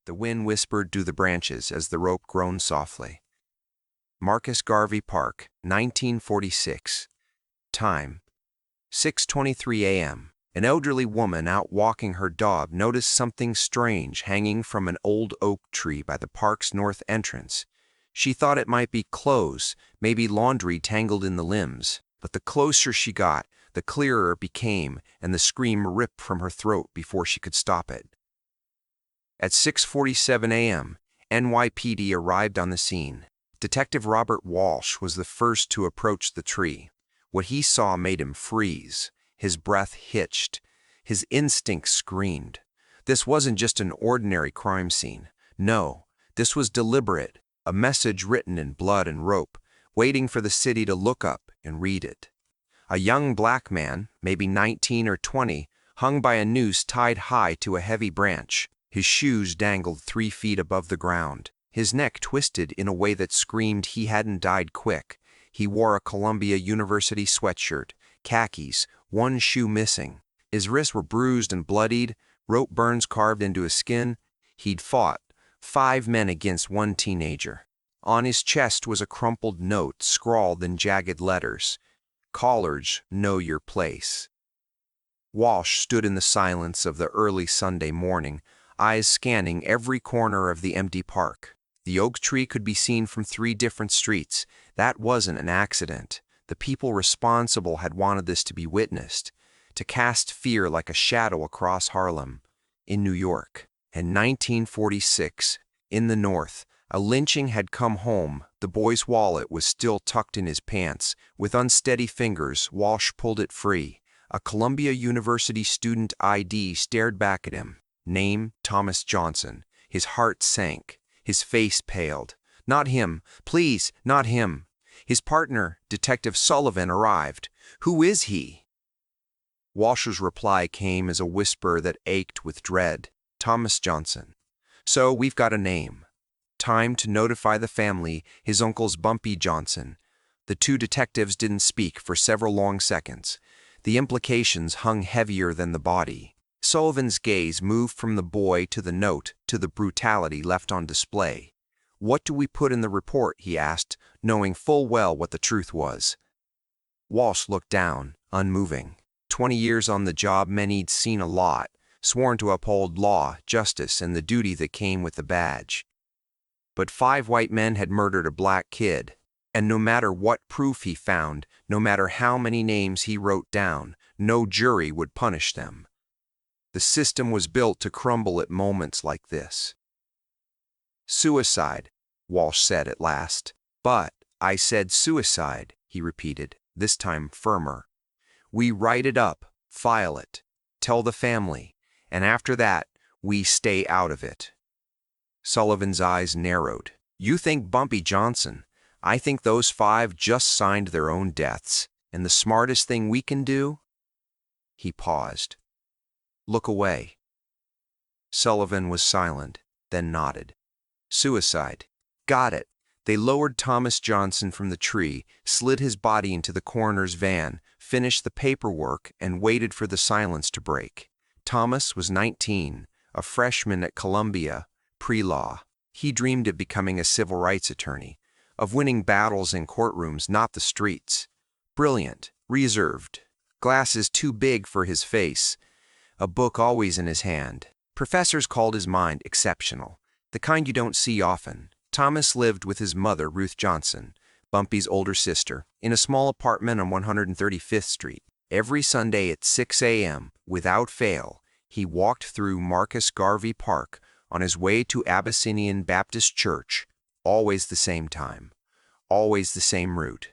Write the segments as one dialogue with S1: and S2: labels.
S1: The wind whispered through the branches as the rope groaned softly. Marcus Garvey Park, 1946. Time, 6:23 a.m. An elderly woman out walking her dog noticed something strange hanging from an old oak tree by the park's north entrance. She thought it might be clothes, maybe laundry tangled in the limbs, but the closer she got, the clearer it became, and the scream ripped from her throat before she could stop it. At 6:47 a.m., NYPD arrived on the scene. Detective Robert Walsh was the first to approach the tree. What he saw made him freeze. His breath hitched. His instincts screamed. This wasn't just an ordinary crime scene. No, this was deliberate, a message written in blood and rope, waiting for the city to look up and read it. A young black man, maybe 19 or 20, hung by a noose tied high to a heavy branch. His shoes dangled 3 feet above the ground. His neck twisted in a way that screamed he hadn't died quick. He wore a Columbia University sweatshirt, khakis, one shoe missing. His wrists were bruised and bloodied, rope burns carved into his skin. He'd fought 5 men against 1 teenager. On his chest was a crumpled note scrawled in jagged letters. "Collards, know your place." Walsh stood in the silence of the early Sunday morning, eyes scanning every corner of the empty park. The oak tree could be seen from 3 different streets. That wasn't an accident. The people responsible had wanted this to be witnessed, to cast fear like a shadow across Harlem. In New York, in 1946, in the North, a lynching had come home. The boy's wallet was still tucked in his pants. With unsteady fingers, Walsh pulled it free. A Columbia University student ID stared back at him. Name, Thomas Johnson. His heart sank. His face paled. Not him. Please, not him. His partner, Detective Sullivan, arrived. "Who is he?" Walsh's reply came as a whisper that ached with dread. "Thomas Johnson." "So we've got a name. Time to notify the family, his uncle's Bumpy Johnson." The 2 detectives didn't speak for several long seconds. The implications hung heavier than the body. Sullivan's gaze moved from the boy to the note to the brutality left on display. "What do we put in the report?" he asked, knowing full well what the truth was. Walsh looked down, unmoving. 20 years on the job meant he'd seen a lot, sworn to uphold law, justice, and the duty that came with the badge. But 5 white men had murdered a black kid, and no matter what proof he found, no matter how many names he wrote down, no jury would punish them. The system was built to crumble at moments like this. "Suicide," Walsh said at last. "But I said suicide," he repeated, this time firmer. "We write it up, file it, tell the family, and after that, we stay out of it." Sullivan's eyes narrowed. "You think Bumpy Johnson. I think those 5 just signed their own deaths, and the smartest thing we can do?" He paused. "Look away." Sullivan was silent, then nodded. "Suicide. Got it." They lowered Thomas Johnson from the tree, slid his body into the coroner's van, finished the paperwork, and waited for the silence to break. Thomas was 19, a freshman at Columbia, pre-law. He dreamed of becoming a civil rights attorney, of winning battles in courtrooms, not the streets. Brilliant, reserved, glasses too big for his face, a book always in his hand. Professors called his mind exceptional, the kind you don't see often. Thomas lived with his mother, Ruth Johnson, Bumpy's older sister, in a small apartment on 135th Street. Every Sunday at 6 a.m., without fail, he walked through Marcus Garvey Park on his way to Abyssinian Baptist Church, always the same time, always the same route.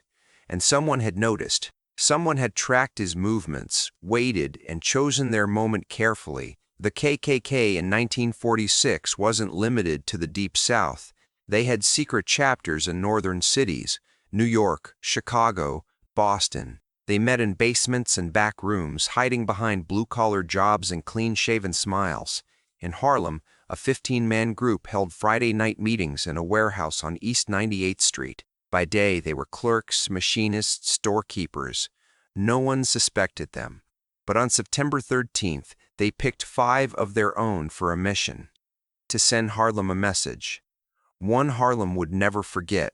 S1: And someone had noticed. Someone had tracked his movements, waited, and chosen their moment carefully. The KKK in 1946 wasn't limited to the Deep South. They had secret chapters in northern cities, New York, Chicago, Boston. They met in basements and back rooms, hiding behind blue-collar jobs and clean-shaven smiles. In Harlem, a 15-man group held Friday night meetings in a warehouse on East 98th Street. By day, they were clerks, machinists, storekeepers. No one suspected them. But on September 13th, they picked 5 of their own for a mission. to send Harlem a message. One Harlem would never forget.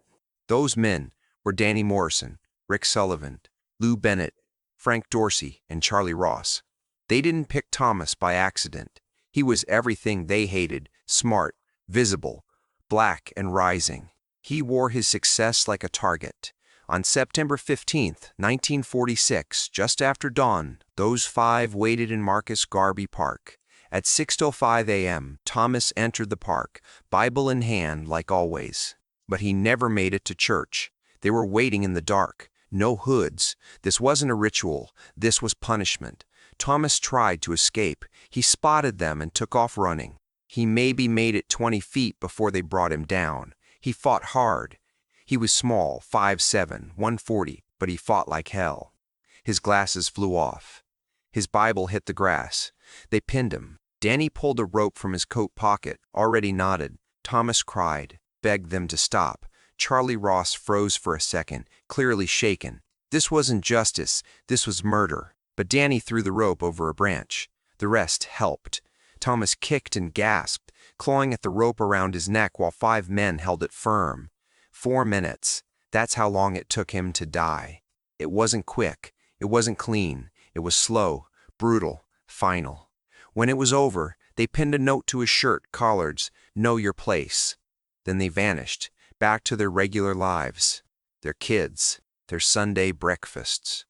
S1: Those men were Danny Morrison, Rick Sullivan, Lou Bennett, Frank Dorsy, and Charlie Ross. They didn't pick Thomas by accident. He was everything they hated: smart, visible, black, and rising. He wore his success like a target. On September 15th, 1946, just after dawn, those five waited in Marcus Garvey Park. At 6:05 a.m., Thomas entered the park, Bible in hand like always. But he never made it to church. They were waiting in the dark. No hoods. This wasn't a ritual. This was punishment. Thomas tried to escape. He spotted them and took off running. He maybe made it 20 feet before they brought him down. He fought hard. He was small, 5'7", 140, but he fought like hell. His glasses flew off. His Bible hit the grass. They pinned him. Danny pulled a rope from his coat pocket, already knotted. Thomas cried, begged them to stop. Charlie Ross froze for a second, clearly shaken. This wasn't justice, this was murder. But Danny threw the rope over a branch. The rest helped. Thomas kicked and gasped, clawing at the rope around his neck while 5 men held it firm. 4 minutes. That's how long it took him to die. It wasn't quick. It wasn't clean. It was slow, brutal, final. When it was over, they pinned a note to his shirt, collards, "Know your place." Then they vanished, back to their regular lives, their kids, their Sunday breakfasts.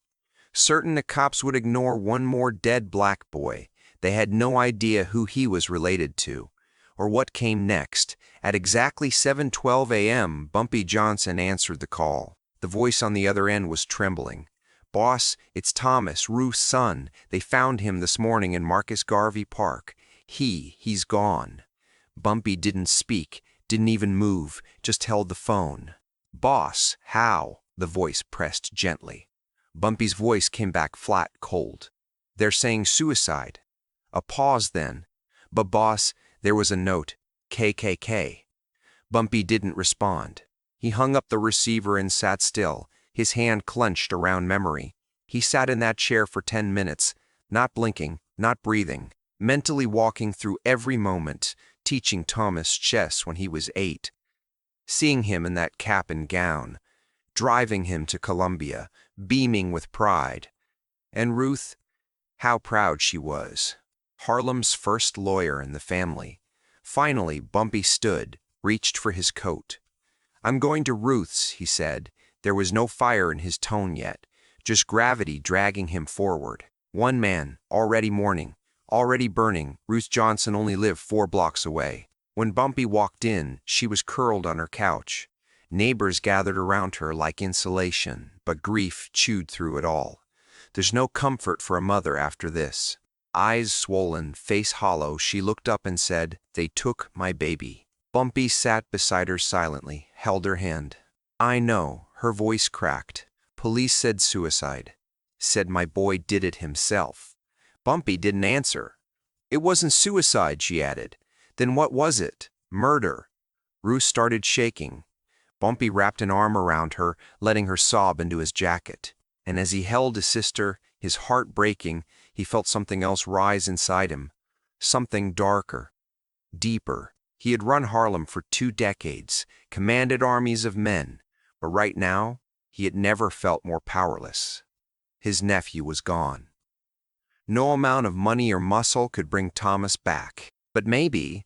S1: Certain the cops would ignore one more dead black boy. They had no idea who he was related to, or what came next. At exactly 7:12 a.m., Bumpy Johnson answered the call. The voice on the other end was trembling. "Boss, it's Thomas, Ruth's son. They found him this morning in Marcus Garvey Park. He's gone." Bumpy didn't speak, didn't even move, just held the phone. "Boss, how?" the voice pressed gently. Bumpy's voice came back flat, cold. "They're saying suicide." A pause then. "But boss, there was a note. KKK." Bumpy didn't respond. He hung up the receiver and sat still, his hand clenched around memory. He sat in that chair for 10 minutes, not blinking, not breathing, mentally walking through every moment, teaching Thomas chess when he was 8, seeing him in that cap and gown, driving him to Columbia, beaming with pride. And Ruth, how proud she was. Harlem's first lawyer in the family. Finally, Bumpy stood, reached for his coat. "I'm going to Ruth's," he said. There was no fire in his tone yet, just gravity dragging him forward. One man, already mourning, already burning. Ruth Johnson only lived 4 blocks away. When Bumpy walked in, she was curled on her couch. Neighbors gathered around her like insulation, but grief chewed through it all. There's no comfort for a mother after this. Eyes swollen, face hollow, she looked up and said, "They took my baby." Bumpy sat beside her silently, held her hand. "I know," her voice cracked. "Police said suicide. Said my boy did it himself." Bumpy didn't answer. "It wasn't suicide," she added. "Then what was it? Murder." Ruth started shaking. Bumpy wrapped an arm around her, letting her sob into his jacket. And as he held his sister, his heart breaking, he felt something else rise inside him. Something darker, deeper. He had run Harlem for 2 decades, commanded armies of men, but right now, he had never felt more powerless. His nephew was gone. No amount of money or muscle could bring Thomas back. But maybe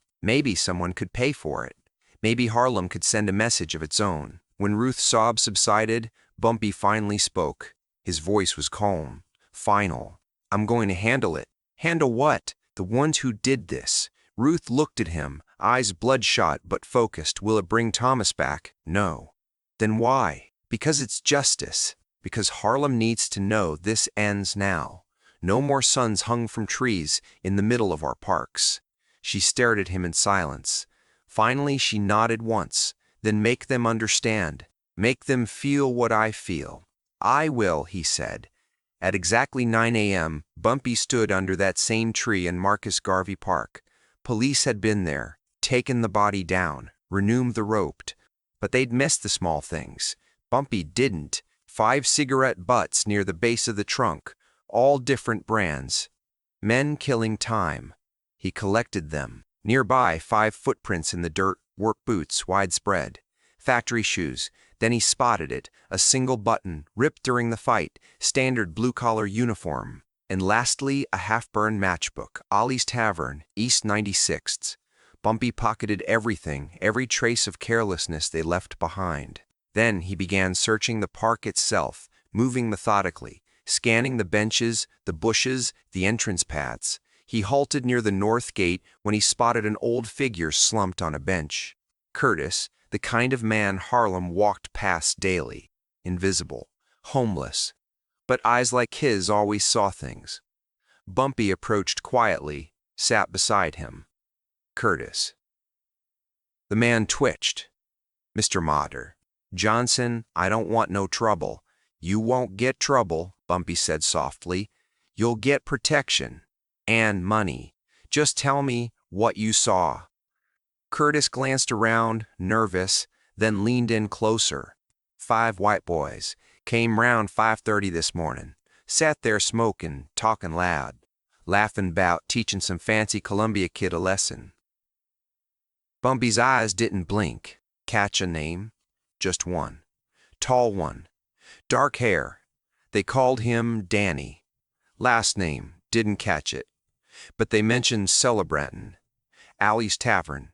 S1: someone could pay for it. Maybe Harlem could send a message of its own. When Ruth's sobs subsided, Bumpy finally spoke. His voice was calm, final. "I'm going to handle it." "Handle what?" "The ones who did this." Ruth looked at him, eyes bloodshot but focused. "Will it bring Thomas back?" "No." "Then why?" "Because it's justice. Because Harlem needs to know this ends now. No more sons hung from trees in the middle of our parks." She stared at him in silence. Finally, she nodded once. "Then make them understand. Make them feel what I feel." "I will," he said. At exactly 9 a.m., Bumpy stood under that same tree in Marcus Garvey Park. Police had been there, taken the body down, renewed the rope, but they'd missed the small things. Bumpy didn't. 5 cigarette butts near the base of the trunk, all different brands. Men killing time. He collected them, Nearby, 5 footprints in the dirt, work boots widespread. Factory shoes. Then he spotted it, a single button, ripped during the fight, standard blue-collar uniform. And lastly, a half-burned matchbook, Ollie's Tavern, East 96th. Bumpy pocketed everything, every trace of carelessness they left behind. Then he began searching the park itself, moving methodically, scanning the benches, the bushes, the entrance paths. He halted near the north gate when he spotted an old figure slumped on a bench. Curtis, the kind of man Harlem walked past daily, invisible, homeless, but eyes like his always saw things. Bumpy approached quietly, sat beside him. Curtis. The man twitched. "Mr. Motter. Johnson, I don't want no trouble." "You won't get trouble," Bumpy said softly. "You'll get protection. And money. Just tell me what you saw." Curtis glanced around, nervous, then leaned in closer. 5 white boys. Came round 5:30 this morning. Sat there smoking, talking loud. Laughing 'bout teaching some fancy Columbia kid a lesson. Bumpy's eyes didn't blink. Catch a name? Just one. Tall one. Dark hair. They called him Danny. Last name, didn't catch it. But they mentioned celebratin'. Allie's Tavern.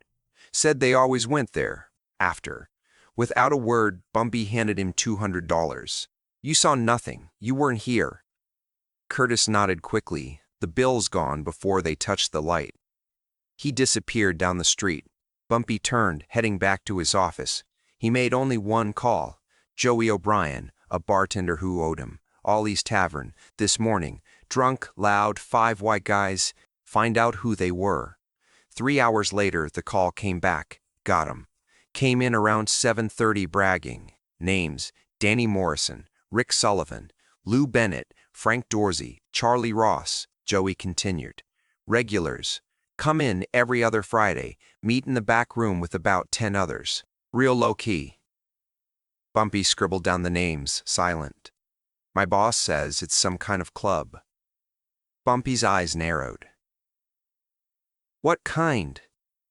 S1: Said they always went there, after. Without a word, Bumpy handed him $200. "You saw nothing. You weren't here." Curtis nodded quickly. The bill's gone before they touched the light. He disappeared down the street. Bumpy turned, heading back to his office. He made only one call. Joey O'Brien, a bartender who owed him. Ollie's Tavern, this morning. Drunk, loud, 5 white guys. Find out who they were. 3 hours later, the call came back. Got him. Came in around 7:30 bragging. Names: Danny Morrison, Rick Sullivan, Lou Bennett, Frank Dorsy, Charlie Ross. Joey continued. Regulars. Come in every other Friday. Meet in the back room with about 10 others. Real low-key. Bumpy scribbled down the names, silent. My boss says it's some kind of club. Bumpy's eyes narrowed. What kind?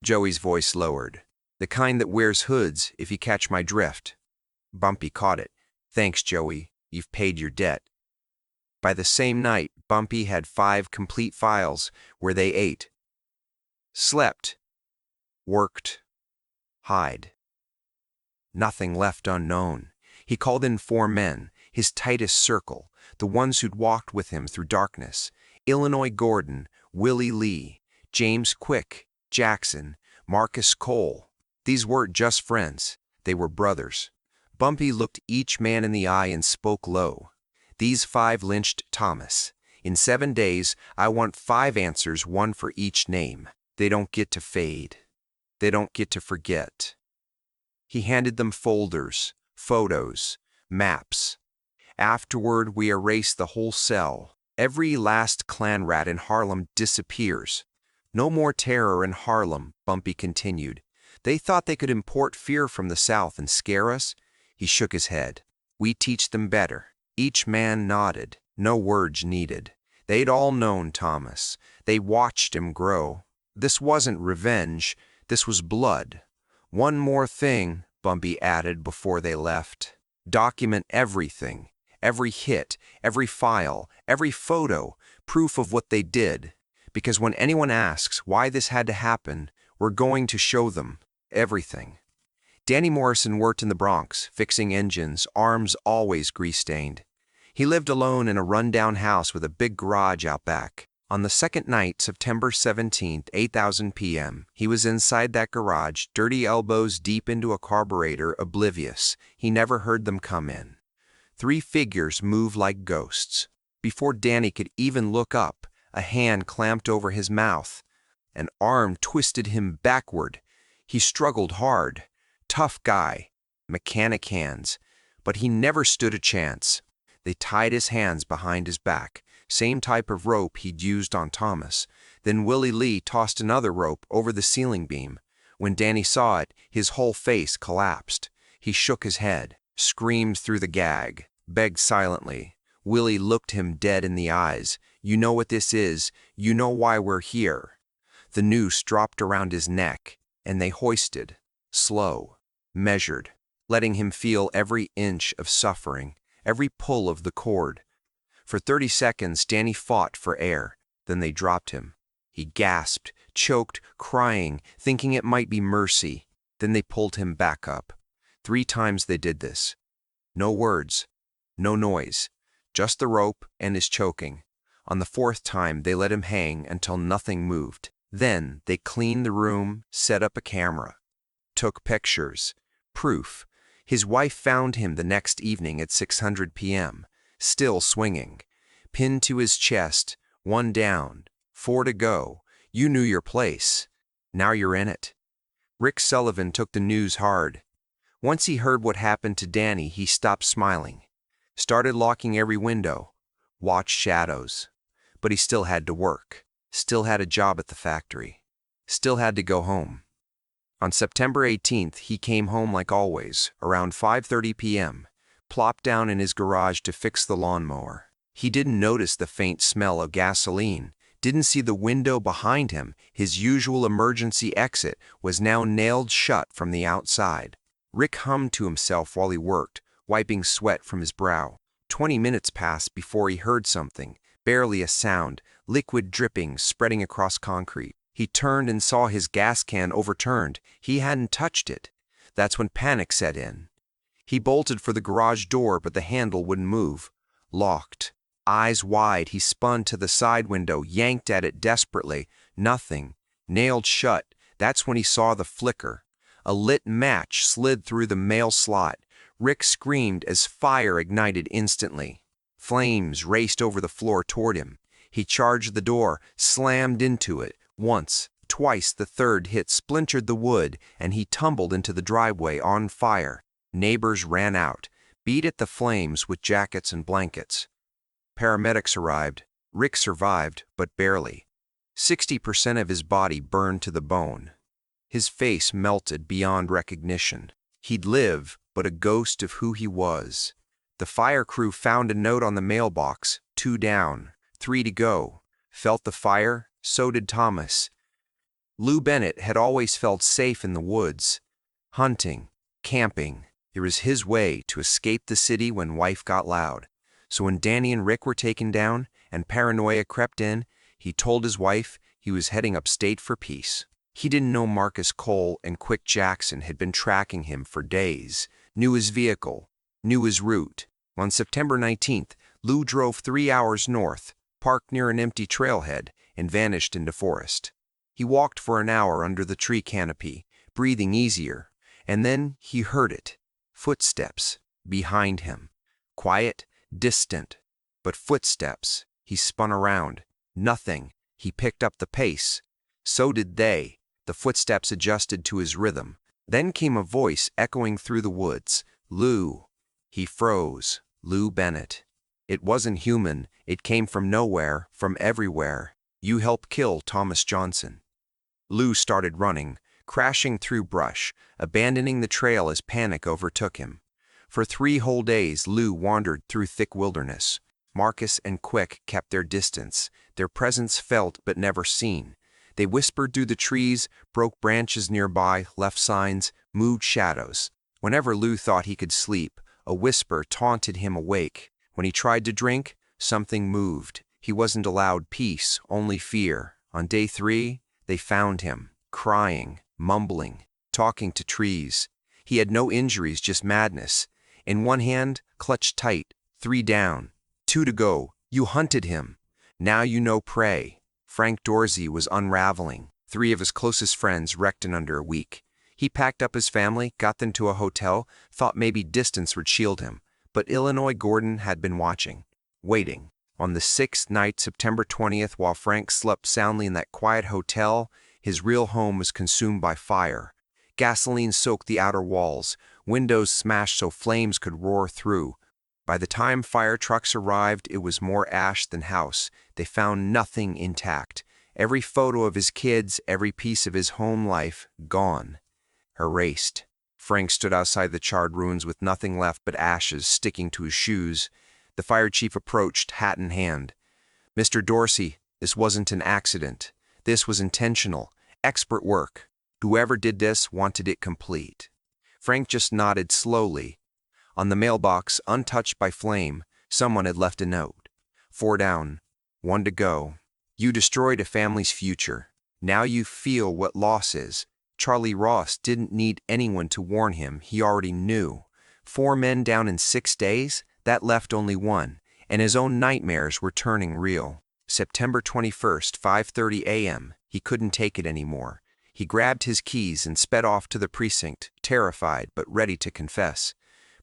S1: Joey's voice lowered. The kind that wears hoods, if you catch my drift. Bumpy caught it. Thanks, Joey. You've paid your debt. By the same night, Bumpy had 5 complete files where they ate, slept, worked, hide. Nothing left unknown. He called in 4 men, his tightest circle, the ones who'd walked with him through darkness. Illinois Gordon, Willie Lee, James Quick, Jackson, Marcus Cole. These weren't just friends, they were brothers. Bumpy looked each man in the eye and spoke low. These 5 lynched Thomas. In 7 days, I want 5 answers, 1 for each name. They don't get to fade. They don't get to forget. He handed them folders, photos, maps. Afterward, we erase the whole cell. Every last Klan rat in Harlem disappears. No more terror in Harlem, Bumpy continued. They thought they could import fear from the South and scare us. He shook his head. We teach them better. Each man nodded. No words needed. They'd all known Thomas. They watched him grow. This wasn't revenge. This was blood. One more thing, Bumpy added before they left. Document everything. Every hit, every file, every photo, proof of what they did. Because when anyone asks why this had to happen, we're going to show them everything. Danny Morrison worked in the Bronx, fixing engines, arms always grease-stained. He lived alone in a run-down house with a big garage out back. On the second night, September 17th, 8:00 p.m., he was inside that garage, dirty elbows deep into a carburetor, oblivious. He never heard them come in. 3 figures moved like ghosts. Before Danny could even look up, a hand clamped over his mouth. An arm twisted him backward. He struggled hard. Tough guy. Mechanic hands. But he never stood a chance. They tied his hands behind his back, same type of rope he'd used on Thomas. Then Willie Lee tossed another rope over the ceiling beam. When Danny saw it, his whole face collapsed. He shook his head, screamed through the gag, begged silently. Willie looked him dead in the eyes. You know what this is. You know why we're here. The noose dropped around his neck, and they hoisted, slow, measured, letting him feel every inch of suffering, every pull of the cord. For 30 seconds, Danny fought for air, then they dropped him. He gasped, choked, crying, thinking it might be mercy. Then they pulled him back up. 3 times they did this. No words, no noise, just the rope and his choking. On the 4th time, they let him hang until nothing moved. Then they cleaned the room, set up a camera, took pictures, proof. His wife found him the next evening at 600 p.m., still swinging, pinned to his chest, 1 down, 4 to go. You knew your place. Now you're in it. Rick Sullivan took the news hard. Once he heard what happened to Danny, he stopped smiling, started locking every window, watched shadows. But he still had to work, still had a job at the factory, still had to go home. On September 18th, he came home like always, around 5:30 p.m., plopped down in his garage to fix the lawnmower. He didn't notice the faint smell of gasoline, didn't see the window behind him. His usual emergency exit was now nailed shut from the outside. Rick hummed to himself while he worked, wiping sweat from his brow. 20 minutes passed before he heard something, barely a sound, liquid dripping, spreading across concrete. He turned and saw his gas can overturned. He hadn't touched it. That's when panic set in. He bolted for the garage door, but the handle wouldn't move. Locked. Eyes wide, he spun to the side window, yanked at it desperately. Nothing. Nailed shut. That's when he saw the flicker. A lit match slid through the mail slot. Rick screamed as fire ignited instantly. Flames raced over the floor toward him. He charged the door, slammed into it. Once, twice, the third hit splintered the wood, and he tumbled into the driveway on fire. Neighbors ran out, beat at the flames with jackets and blankets. Paramedics arrived. Rick survived, but barely. 60% of his body burned to the bone. His face melted beyond recognition. He'd live, but a ghost of who he was. The fire crew found a note on the mailbox, 2 down, 3 to go. Felt the fire? So did Thomas. Lou Bennett had always felt safe in the woods. Hunting, camping. It was his way to escape the city when life got loud. So when Danny and Rick were taken down and paranoia crept in, he told his wife he was heading upstate for peace. He didn't know Marcus Cole and Quick Jackson had been tracking him for days, knew his vehicle, knew his route. On September 19th, Lou drove 3 hours north, parked near an empty trailhead, and vanished into forest. He walked for an hour under the tree canopy, breathing easier, and then he heard it. Footsteps behind him. Quiet, distant, but footsteps. He spun around. Nothing. He picked up the pace. So did they. The footsteps adjusted to his rhythm. Then came a voice echoing through the woods. Lou. He froze. Lou Bennett. It wasn't human. It came from nowhere, from everywhere. You helped kill Thomas Johnson. Lou started running, crashing through brush, abandoning the trail as panic overtook him. For 3 whole days, Lou wandered through thick wilderness. Marcus and Quick kept their distance, their presence felt but never seen. They whispered through the trees, broke branches nearby, left signs, moved shadows. Whenever Lou thought he could sleep, a whisper taunted him awake. When he tried to drink, something moved. He wasn't allowed peace, only fear. On day 3, they found him, crying, mumbling, talking to trees. He had no injuries, just madness. In one hand, clutched tight, 3 down, 2 to go. You hunted him. Now you know prey. Frank Dorsy was unraveling. 3 of his closest friends wrecked in under a week. He packed up his family, got them to a hotel, thought maybe distance would shield him. But Illinois Gordon had been watching, waiting. On the 6th night, September 20th, while Frank slept soundly in that quiet hotel, his real home was consumed by fire. Gasoline soaked the outer walls, windows smashed so flames could roar through. By the time fire trucks arrived, it was more ash than house. They found nothing intact. Every photo of his kids, every piece of his home life, gone. Erased. Frank stood outside the charred ruins with nothing left but ashes sticking to his shoes. The fire chief approached, hat in hand. "Mr. Dorsey, this wasn't an accident. This was intentional, expert work. Whoever did this wanted it complete. Frank just nodded slowly. On the mailbox, untouched by flame, someone had left a note. 4 down, 1 to go. You destroyed a family's future. Now you feel what loss is. Charlie Ross didn't need anyone to warn him. He already knew. 4 men down in 6 days? That left only 1, and his own nightmares were turning real. September 21st, 5:30 a.m. He couldn't take it anymore. He grabbed his keys and sped off to the precinct, terrified but ready to confess.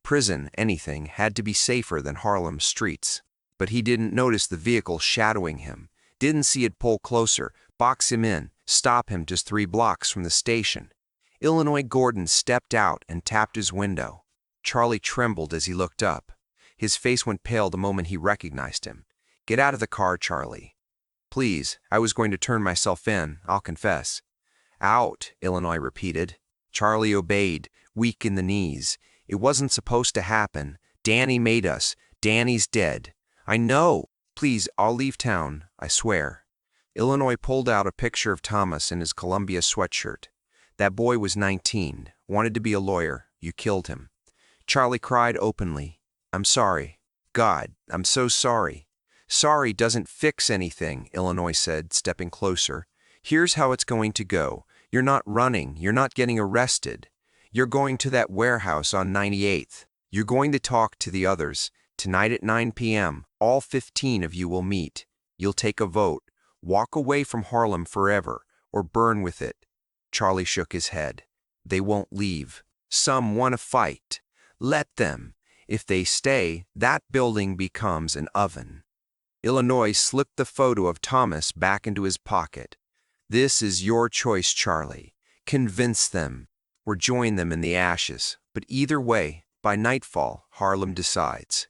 S1: Prison, anything, had to be safer than Harlem's streets. But he didn't notice the vehicle shadowing him, didn't see it pull closer, box him in, stop him just 3 blocks from the station. Illinois Gordon stepped out and tapped his window. Charlie trembled as he looked up. His face went pale the moment he recognized him. Get out of the car, Charlie. Please, I was going to turn myself in, I'll confess. Out, Illinois repeated. Charlie obeyed, weak in the knees. It wasn't supposed to happen. Danny made us. Danny's dead. I know. Please, I'll leave town, I swear. Illinois pulled out a picture of Thomas in his Columbia sweatshirt. That boy was 19, wanted to be a lawyer. You killed him. Charlie cried openly. I'm sorry. God, I'm so sorry. Sorry doesn't fix anything, Illinois said, stepping closer. Here's how it's going to go. You're not running. You're not getting arrested. You're going to that warehouse on 98th. You're going to talk to the others. Tonight at 9 p.m., all 15 of you will meet. You'll take a vote. Walk away from Harlem forever, or burn with it. Charlie shook his head. They won't leave. Some want to fight. Let them. If they stay, that building becomes an oven. Illinois slipped the photo of Thomas back into his pocket. This is your choice, Charlie. Convince them, or join them in the ashes. But either way, by nightfall, Harlem decides.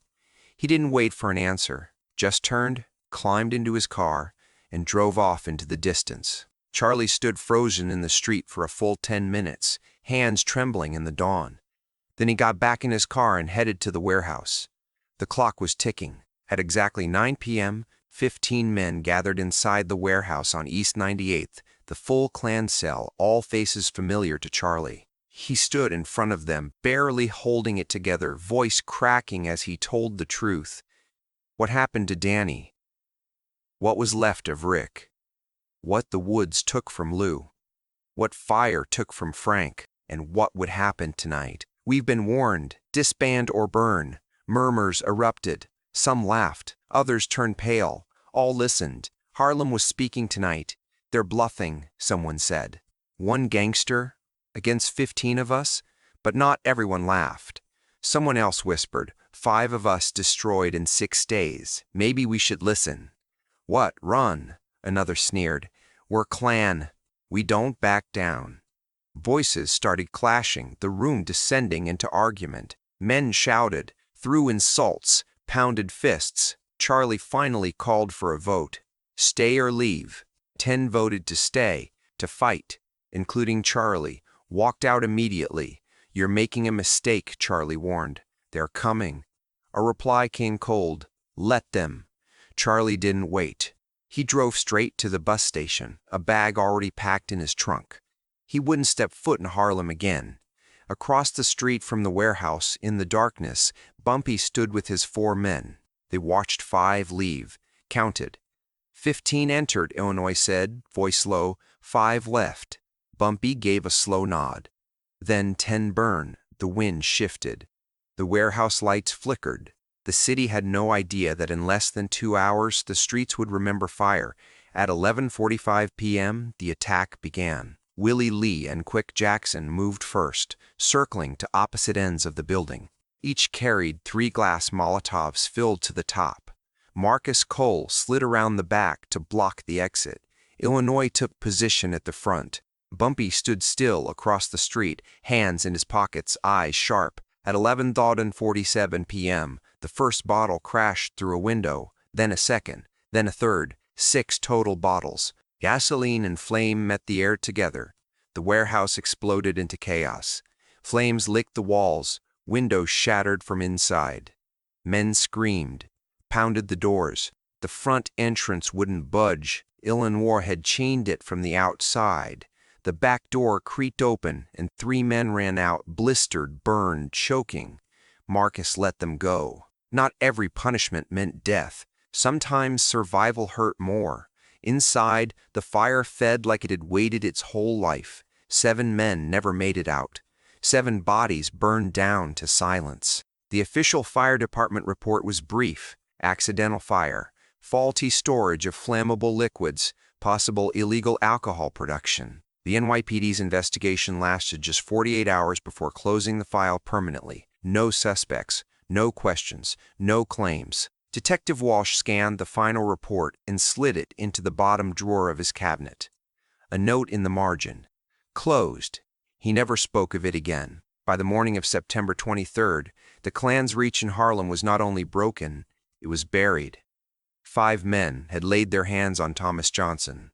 S1: He didn't wait for an answer, just turned, climbed into his car, and drove off into the distance. Charlie stood frozen in the street for a full 10 minutes, hands trembling in the dawn. Then he got back in his car and headed to the warehouse. The clock was ticking. At exactly 9 p.m., 15 men gathered inside the warehouse on East 98th, the full Klan cell, all faces familiar to Charlie. He stood in front of them, barely holding it together, voice cracking as he told the truth. What happened to Danny? What was left of Rick? What the woods took from Lou? What fire took from Frank? And what would happen tonight? We've been warned, disband or burn. Murmurs erupted. Some laughed, others turned pale. All listened. Harlem was speaking tonight. They're bluffing, someone said. 1 gangster against 15 of us? But not everyone laughed. Someone else whispered, 5 of us destroyed in 6 days. Maybe we should listen. What, run? Another sneered. We're Klan. We don't back down. Voices started clashing, the room descending into argument. Men shouted, threw insults, pounded fists. Charlie finally called for a vote. Stay or leave. 10 voted to stay, to fight, including Charlie. Walked out immediately. You're making a mistake, Charlie warned. They're coming. A reply came cold. Let them. Charlie didn't wait. He drove straight to the bus station, a bag already packed in his trunk. He wouldn't step foot in Harlem again. Across the street from the warehouse, in the darkness, Bumpy stood with his 4 men. They watched 5 leave, counted. 15 entered, Illinois said, voice low. 5 left. Bumpy gave a slow nod. Then 10 burn. The wind shifted. The warehouse lights flickered. The city had no idea that in less than 2 hours the streets would remember fire. At 11:45 p.m., the attack began. Willie Lee and Quick Jackson moved first, circling to opposite ends of the building. Each carried 3 glass Molotovs filled to the top. Marcus Cole slid around the back to block the exit. Illinois took position at the front. Bumpy stood still across the street, hands in his pockets, eyes sharp. At 11:47 p.m., the first bottle crashed through a window, then a second, then a third, 6 total bottles. Gasoline and flame met the air together. The warehouse exploded into chaos. Flames licked the walls, windows shattered from inside. Men screamed, pounded the doors. The front entrance wouldn't budge. Illinois had chained it from the outside. The back door creaked open, and 3 men ran out, blistered, burned, choking. Marcus let them go. Not every punishment meant death. Sometimes survival hurt more. Inside, the fire fed like it had waited its whole life. 7 men never made it out. 7 bodies burned down to silence. The official fire department report was brief: accidental fire, faulty storage of flammable liquids, possible illegal alcohol production. The NYPD's investigation lasted just 48 hours before closing the file permanently. No suspects, no questions, no claims. Detective Walsh scanned the final report and slid it into the bottom drawer of his cabinet. A note in the margin: closed. He never spoke of it again. By the morning of September 23rd, the Klan's reach in Harlem was not only broken, it was buried. 5 men had laid their hands on Thomas Johnson.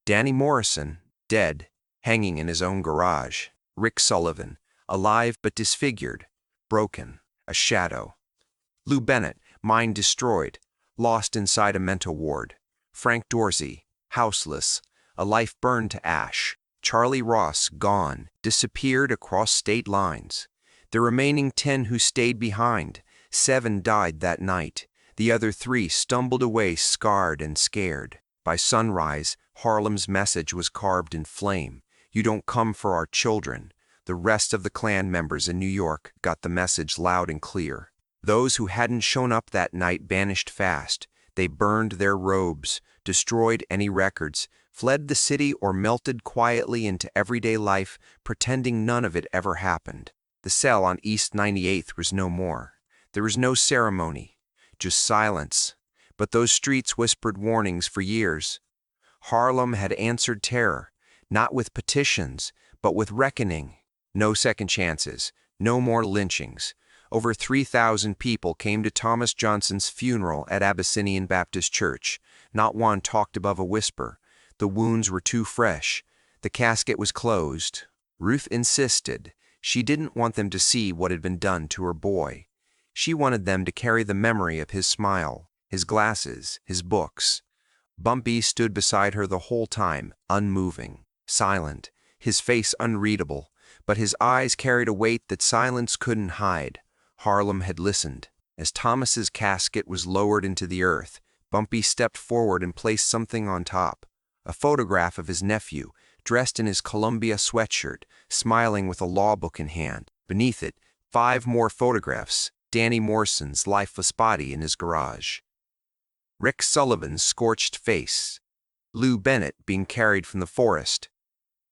S1: Danny Morrison, dead, hanging in his own garage. Rick Sullivan, alive but disfigured, broken, a shadow. Lou Bennett, mind destroyed, lost inside a mental ward. Frank Dorsy, houseless, a life burned to ash. Charlie Ross, gone, disappeared across state lines. The remaining 10 who stayed behind, 7 died that night. The other 3 stumbled away scarred and scared. By sunrise, Harlem's message was carved in flame: "You don't come for our children." The rest of the Klan members in New York got the message loud and clear. Those who hadn't shown up that night vanished fast. They burned their robes, destroyed any records, fled the city, or melted quietly into everyday life, pretending none of it ever happened. The cell on East 98th was no more. There was no ceremony, just silence. But those streets whispered warnings for years. Harlem had answered terror, not with petitions, but with reckoning. No second chances, no more lynchings. Over 3,000 people came to Thomas Johnson's funeral at Abyssinian Baptist Church. Not one talked above a whisper. The wounds were too fresh. The casket was closed. Ruth insisted. She didn't want them to see what had been done to her boy. She wanted them to carry the memory of his smile, his glasses, his books. Bumpy stood beside her the whole time, unmoving, silent, his face unreadable, but his eyes carried a weight that silence couldn't hide. Harlem had listened. As Thomas's casket was lowered into the earth, Bumpy stepped forward and placed something on top: a photograph of his nephew, dressed in his Columbia sweatshirt, smiling with a law book in hand. Beneath it, 5 more photographs: Danny Morrison's lifeless body in his garage, Rick Sullivan's scorched face, Lou Bennett being carried from the forest,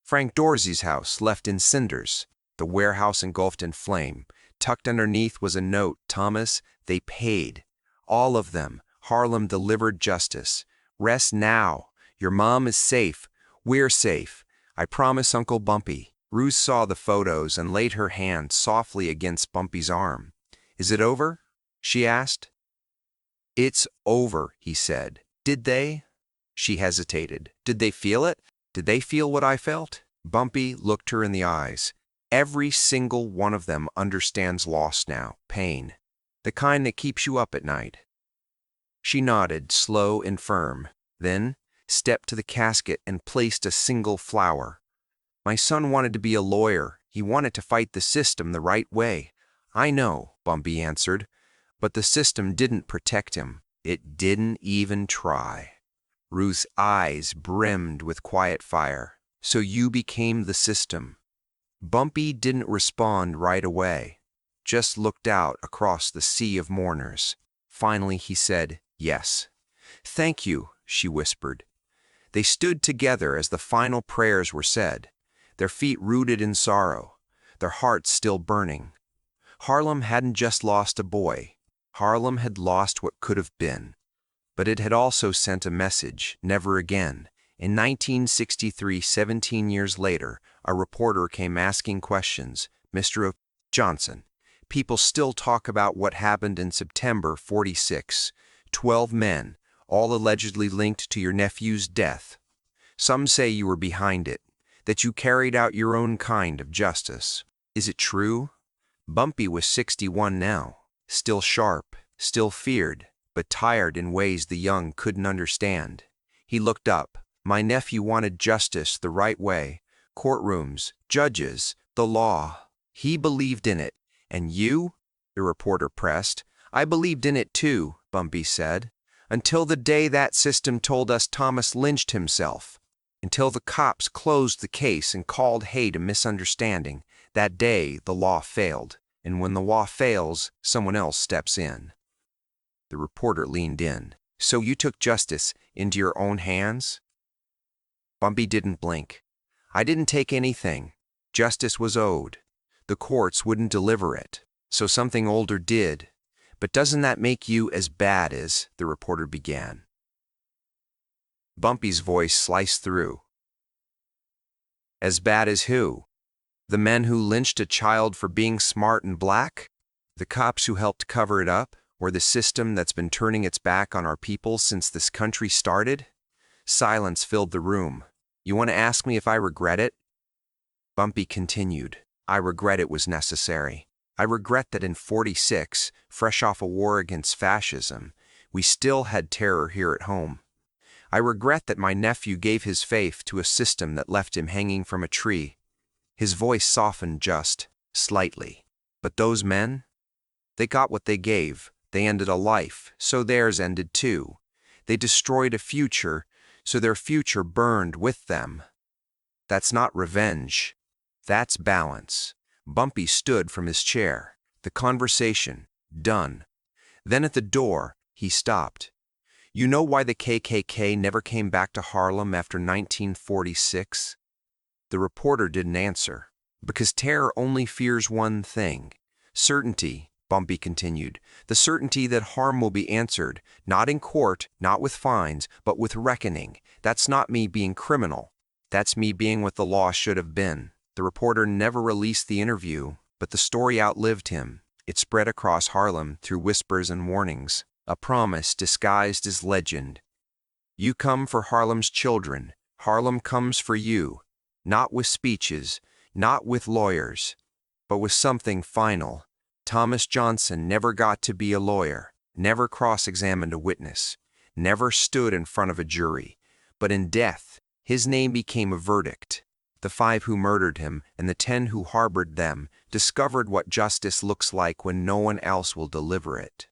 S1: Frank Dorsy's house left in cinders, the warehouse engulfed in flame. Tucked underneath was a note: "Thomas, they paid. All of them. Harlem delivered justice. Rest now. Your mom is safe. We're safe. I promise, Uncle Bumpy." Ruth saw the photos and laid her hand softly against Bumpy's arm. "Is it over?" she asked. "It's over," he said. "Did they?" She hesitated. "Did they feel it? Did they feel what I felt?" Bumpy looked her in the eyes. "Every single one of them understands loss now, pain, the kind that keeps you up at night." She nodded, slow and firm, then stepped to the casket and placed a single flower. "My son wanted to be a lawyer. He wanted to fight the system the right way." "I know," Bumpy answered, "but the system didn't protect him. It didn't even try." Ruth's eyes brimmed with quiet fire. "So you became the system." Bumpy didn't respond right away, just looked out across the sea of mourners. Finally he said, "Yes." "Thank you," she whispered. They stood together as the final prayers were said, their feet rooted in sorrow, their hearts still burning. Harlem hadn't just lost a boy. Harlem had lost what could have been. But it had also sent a message: never again. In 1963, 17 years later, a reporter came asking questions. "Mr. Johnson, people still talk about what happened in September '46. 12 men, all allegedly linked to your nephew's death. Some say you were behind it, that you carried out your own kind of justice. Is it true?" Bumpy was 61 now, still sharp, still feared, but tired in ways the young couldn't understand. He looked up. My nephew wanted justice the right way. Courtrooms, judges, the law. He believed in it. And you? The reporter pressed. I believed in it too, Bumpy said. Until the day that system told us Thomas lynched himself. Until the cops closed the case and called hate a misunderstanding. That day, the law failed. And when the law fails, someone else steps in. The reporter leaned in. So you took justice into your own hands? Bumpy didn't blink. I didn't take anything. Justice was owed. The courts wouldn't deliver it. So something older did. But doesn't that make you as bad as, the reporter began. Bumpy's voice sliced through. As bad as who? The men who lynched a child for being smart and black? The cops who helped cover it up? Or the system that's been turning its back on our people since this country started? Silence filled the room. You want to ask me if I regret it? Bumpy continued. I regret it was necessary. I regret that in '46, fresh off a war against fascism, we still had terror here at home. I regret that my nephew gave his faith to a system that left him hanging from a tree. His voice softened just slightly. But those men? They got what they gave. They ended a life, so theirs ended too. They destroyed a future, so their future burned with them. That's not revenge. That's balance. Bumpy stood from his chair. The conversation, done. Then at the door, he stopped. You know why the KKK never came back to Harlem after 1946? The reporter didn't answer. Because terror only fears one thing. Certainty, Bumpy continued. The certainty that harm will be answered, not in court, not with fines, but with reckoning. That's not me being criminal. That's me being what the law should have been. The reporter never released the interview, but the story outlived him. It spread across Harlem through whispers and warnings, a promise disguised as legend. You come for Harlem's children. Harlem comes for you. Not with speeches, not with lawyers, but with something final. Thomas Johnson never got to be a lawyer, never cross-examined a witness, never stood in front of a jury. But in death, his name became a verdict. The 5 who murdered him and the 10 who harbored them discovered what justice looks like when no one else will deliver it.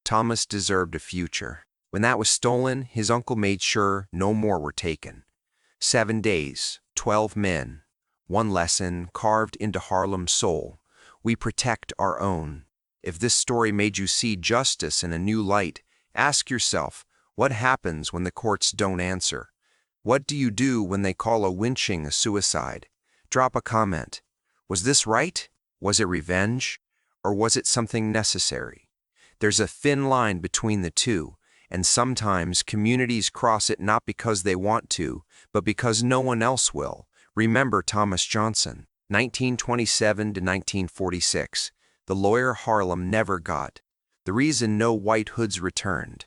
S1: Thomas deserved a future. When that was stolen, his uncle made sure no more were taken. 7 days, 12 men. One lesson carved into Harlem's soul. We protect our own. If this story made you see justice in a new light, ask yourself, what happens when the courts don't answer? What do you do when they call a lynching a suicide? Drop a comment. Was this right? Was it revenge? Or was it something necessary? There's a thin line between the two, and sometimes communities cross it not because they want to, but because no one else will. Remember Thomas Johnson, 1927 to 1946, the lawyer Harlem never got. The reason no white hoods returned.